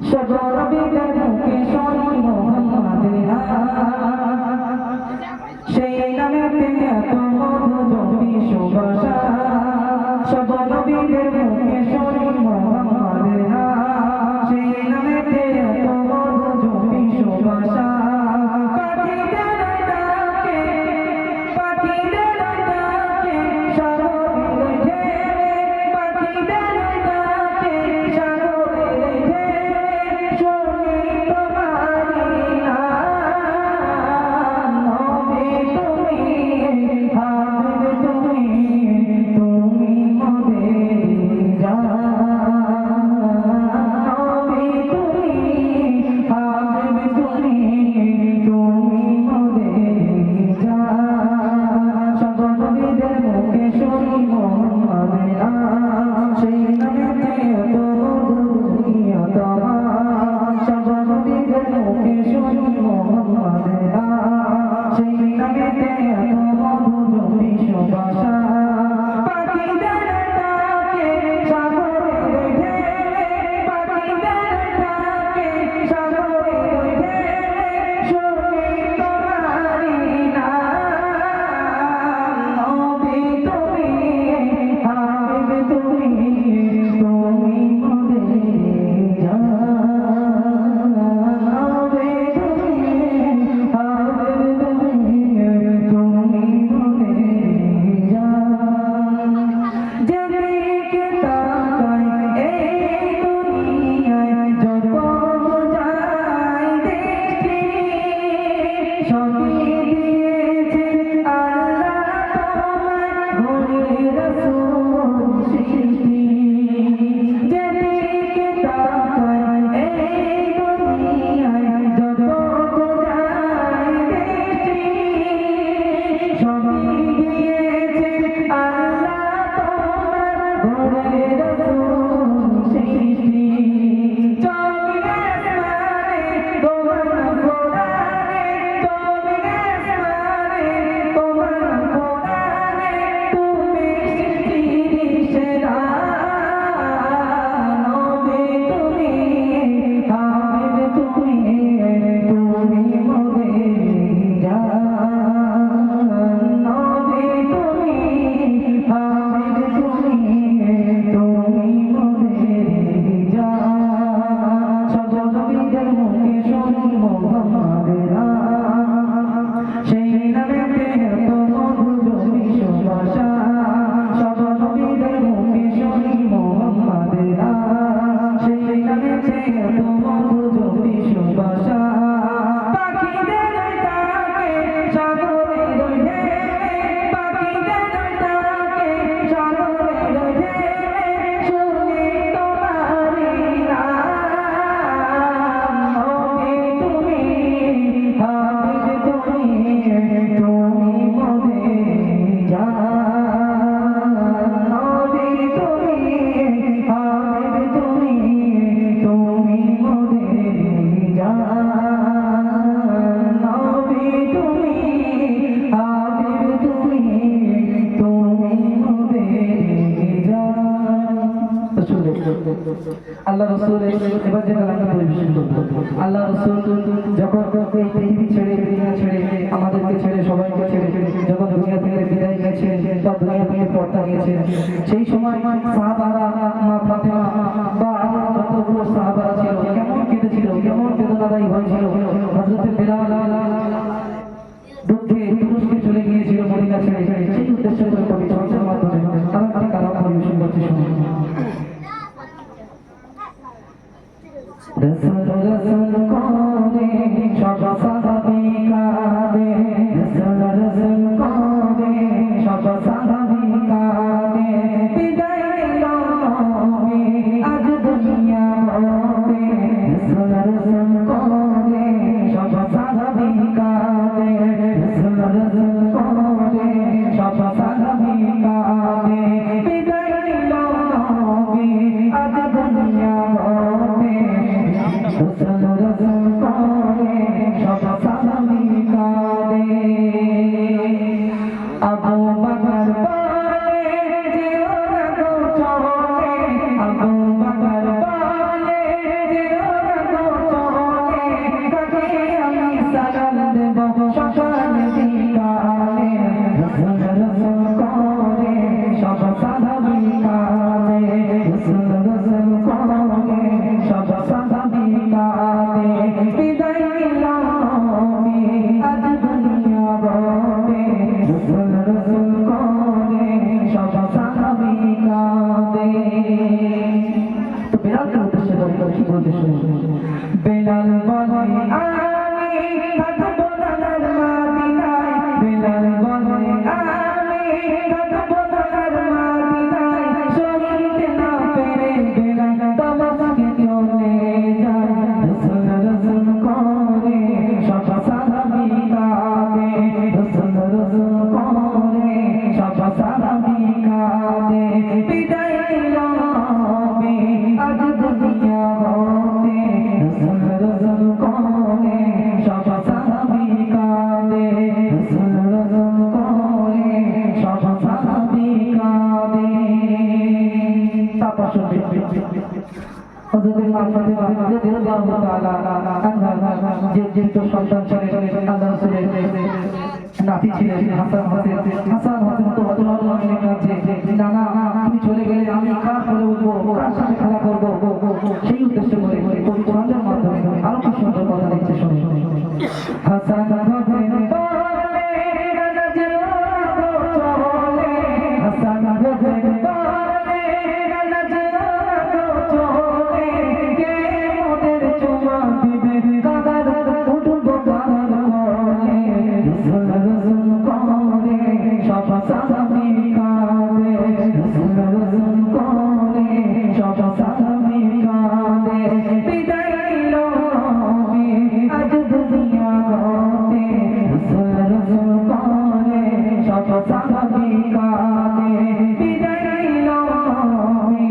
সজরবিদের মুখে শোনো মোহাম্মদের নাম, সেই নামেতে এত মধু জপি সুবাসা। সজরবিদের মুখে শোনো মোহাম্মদের নাম, সেই নামেতে এত মধু জপি সুবাসা। পাখিদের ডাকে, পাখিদের ডাকে সাগরের ঢেউ, পাখিদের ডাকে সাগরের ঢেউ, শুনি তোমারি নাম। নবী তুমি, হাবিব তুমি, তুমি মোদের জান। নবী তুমি, হাবিব তুমি, তুমি মোদের জান। সজরবিদের মুখে শুনি মোহাম্মদের নাম, সেই নামেতে এত মধু দুনিয়া তামাম। সজরবিদের মুখে শুনি মোহাম্মদের নাম, সেই নামেতে এত মধু জপি সুবাসা। পাখিদের ডাকে সাগরের ঢেউ, পাখিদের ডাকে সাগরের ঢেউ, শুনি তোমারি নাম। নবী তুমি, হাবিব তুমি, তুমি মোদের জান। নবী তুমি, হাবিব তুমি, তুমি মোদের জান। যেদিকে তাকাই এই দুনিয়ায়, যত যায় দৃষ্টি, সবই দিয়েছেন আল্লাহ তোমায় গড়ে রাসূল সৃষ্টি। যেদিকে তাকাই এই দুনিয়ায়, যত যায় দৃষ্টি, সবই দিয়েছেন আল্লাহ তোমার গড়ে রাসূল সৃষ্টি। তুমি আসমানে তোমার কোরআনে, তুমি আসমানে তোমার কোরআনে, তুমি সৃষ্টির সেরা। নবী তুমি, হাবিব তুমি, তুমি মোদের জান। নবী তুমি, হাবিব তুমি, তুমি মোদের জান। সজরবিদের মুখে শুনি মোহাম্মদের নাম, সেই নামেতে এত মধু জপি সুবাসা। সজরবিদের মুখে শুনি মোহাম্মদের নাম, সেই নামেতে এত মধু জপি সুবাসা। পাখিদের ডাকে সাগরের ঢেউ, পাখিদের ডাকে সাগরের ঢেউ, শুনি তোমারি নাম। নবী তুমি, হাবিব তুমি, তুমি মোদের জান। নবী তুমি, হাবিব তুমি, তুমি মোদের জান। নবী তুমি, হাবিব তুমি, তুমি মোদের জান। আল্লাহ রাসূল এবার যে কালামটা পরিবেশন করব। আল্লাহ রাসূল যখন এই পৃথিবী ছেড়ে, দুনিয়া ছেড়ে, আমাদেরকে ছেড়ে, সবাইকে ছেড়ে যখন দুনিয়া থেকে বিদায় নিয়েছেন বা দুনিয়া থেকে পর্দা নিয়েছেন, সেই সময় সাহাবারা, মা ফাতেমা বা যতগুলো সাহাবারা ছিল কেমন কেঁদেছিল, কেমন বেদনাদায়ী হয়েছিল। হযরত বেলাল দুঃখে তুরস্কে চলে গিয়েছিল মদিনা ছেড়ে, সেই উদ্দেশ্য করে কবি চর্চার মাধ্যমে তারা একটি কালাম পরিবেশন করতে শুনুন। রসুল রসুল করে সব সাহাবী কাঁদে, রসুল রসুল করে সব সাহাবী কাঁদে। বিদায় নিল নবী আজ দুনিয়া হতে, রসুল রসুল করে সব সাহাবী কাঁদে, রসুল রসুল করে সব সাহাবী কাঁদে। বিদায় নিল নবী আজ দুনিয়া হতে, তো বেলালকে উদ্দেশ্যে কি বলতে শুনুন। বেলাল বলে আমি থাকবো না মদিনায়, বেলাল বলে আমি থাকবো না মদিনায়, সহিতে না পেরে বেলাল দামেস্কে চলে যায়। রাসূল রাসূল করে সব সাহাবী কাঁদে, রাসূল রাসূল করে সব সাহাবী কাঁদে। বিদায় নিল নবী আজ দুনিয়া হতে, রাসূল রাসূল করে সব সাহাবী কাঁদে, রাসূল রাসূল করে সব সাহাবী কাঁদে। তারপর শুনবে হযরত ফাতেমা রাদিয়াল্লাহু তাআলা আনহা যে সন্তান ছিলেন আল্লাহ রাসূলের নাতি ছিলেন হাসান হোসেন তো আল্লাহর কাছে নানা তুমি চলে গেলে আমি কার করে উঠবো, কার সাথে খেলা করবো, সেই উদ্দেশ্যে বলে কবি ছন্দের মাধ্যমে আরো কি সুন্দর কথা লিখছে শুনে। হাসান হোসেন বলে নানা যেও চলে, হাসান হোসেন বলে নানা যেও চলে, কে মোদের চুমা দিবে কাদার উঠবো কাদার বলে। রাসূল রাসূল করে সব সাহাবী কাঁদে, রাসূল রাসূল করে সব সাহাবী কাঁদে। বিদায় নিল নবী আজ দুনিয়া হতে, রাসূল রাসূল করে সব সাহাবী কাঁদে। বিদায় নিল নবী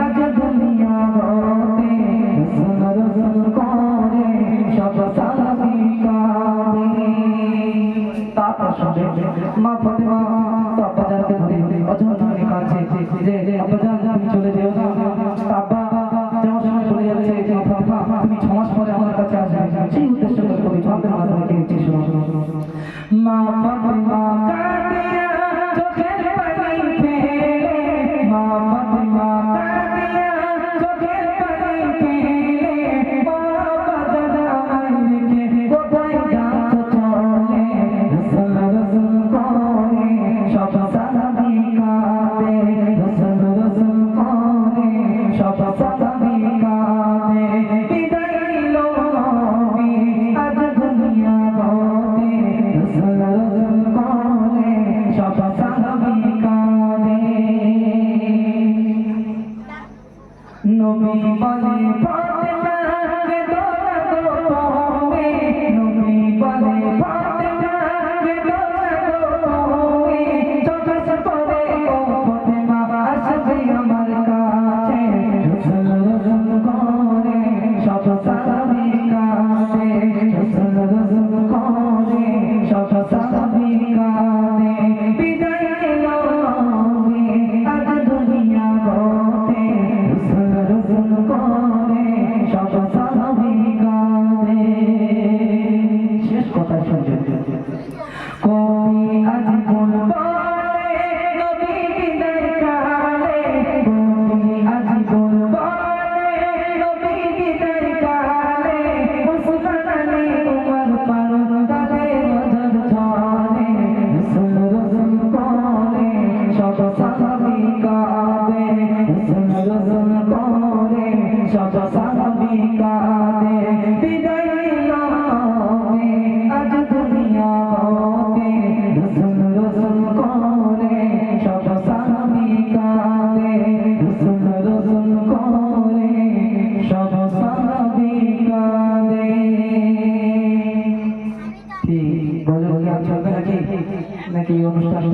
আজ দুনিয়া হতে, রাসূল রাসূল করে সব সাহাবী কাঁদে। তারপর শুনে মা ফাতেমা তো আব্বাজানকে ধরে অজন্তাকে কাঁদছে যে আব্বাজান তুমি চলে যেও না, আব্বা যেমন সময় চলে যাচ্ছে, ফাতেমা তুমি 6 মাস পরে আমার কাছে আসবে, সেই উদ্দেশ্য করে কবি ছন্দের মাধ্যমে লিখছে শুনো। মা ফাতেমা কাঁদিয়া চোখের পানি ফেলে, মা ফাতেমা কাঁদিয়া চোখের পানি ফেলে, মা আব্বাজান আমায় রেখে কোথায় যাচ্ছ চলে। রাসূল রাসূল করে সব সাহাবী কাঁদে, রাসূল রাসূল করে সব সাহাবী কাঁদে। বিদায় নিল নবী আজ দুনিয়া হতে, রাসূল রাসূল করে সব সাহাবী কাঁদে। নবী বলে ফাতেমা কেঁদো না গো তুমি, নবী বলে ফাতেমা কেঁদো না গো তুমি, চোখের পরে ও ফাতেমা আসবে আমার কাছে। রাসূল রাসূল করে সব সাহাবী কাঁদে, রাসূল রাসূল করে সব সাহাবী কাঁদে। বিদায় নিল নবী আজ দুনিয়া হতে, রাসূল রাসূল করে সব সাহাবী কাঁদে। শেষ কথা শুনতে কবি আজ বলবো নবী বিদায় কালে, কবি আজ বলবো নবী বিদায় কালে, উসমান আলী উমর ফারুক কালে নজর ছলে। রাসূল রাসূল করে সব সাহাবী কাঁদে, রাসূল রাসূল করে সব সাহাবী কাঁদে। বিদায় নিল নবী আজ দুনিয়া হতে, রাসূল রাসূল করে সব সাহাবী কাঁদে, রাসূল রাসূল করে সব সাহাবী কাঁদে। ঠিক বলে কি আর চলবে নাকি, নাকি অনুষ্ঠান